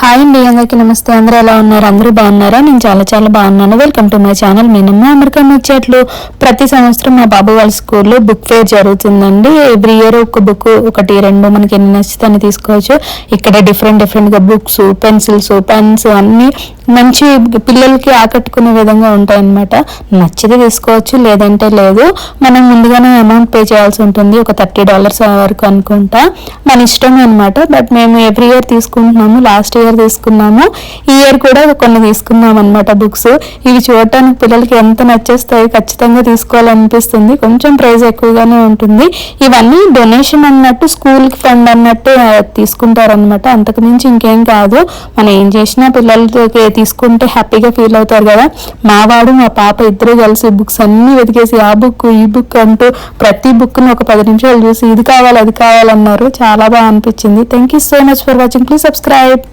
Hi అండి, అందరికీ నమస్తే. అందరూ ఎలా ఉన్నారు? అందరూ బాగున్నారా? నేను చాలా చాలా బాగున్నాను. Welcome to my channel. మీనమ్మ American ముచ్చట్లు. ప్రతి సంవత్సరం మా బాబు వాళ్ళ స్కూల్లో బుక్ ఫేర్ జరుగుతుందండి. ఎవ్రీ ఇయర్ ఒక బుక్, ఒకటి రెండు మనకి ఎన్ని నచ్చితే తీసుకోవచ్చు. ఇక్కడ డిఫరెంట్ గా బుక్స్, పెన్సిల్స్, పెన్స్ అన్ని మంచి పిల్లలకి ఆకట్టుకునే విధంగా ఉంటాయన్నమాట. నచ్చితే తీసుకోవచ్చు, లేదంటే లేదు. మనం ముందుగానే అమౌంట్ పే చేయాల్సి ఉంటుంది, ఒక $30 వరకు అనుకుంటా. మన ఇష్టం అనమాట. బట్ మేము ఎవ్రీ ఇయర్ తీసుకుంటున్నాము. లాస్ట్ ఇయర్ తీసుకున్నాము, ఈ ఇయర్ కూడా కొన్ని తీసుకున్నాం అనమాట బుక్స్. ఇవి చూడటానికి పిల్లలకి ఎంత నచ్చేస్తాయి, ఖచ్చితంగా తీసుకోవాలనిపిస్తుంది. కొంచెం ప్రైస్ ఎక్కువగానే ఉంటుంది. ఇవన్నీ డొనేషన్ అన్నట్టు, స్కూల్ కి ఫండ్ అన్నట్టు తీసుకుంటారనమాట. అంతకు మించి ఇంకేం కాదు. మనం ఏం చేసినా పిల్లలకి తీసుకుంటే హ్యాపీగా ఫీల్ అవుతారు కదా. మా వాడు మా పాప ఇద్దరు కలిసి బుక్స్ అన్ని వెతికేసి ఆ బుక్ ఈ బుక్ అంటూ ప్రతి బుక్ ను ఒక 10 నిమిషాలు చూసి ఇది కావాలి అది కావాలన్నారు. చాలా బాగా అనిపించింది. Thank you so much for watching. Please subscribe.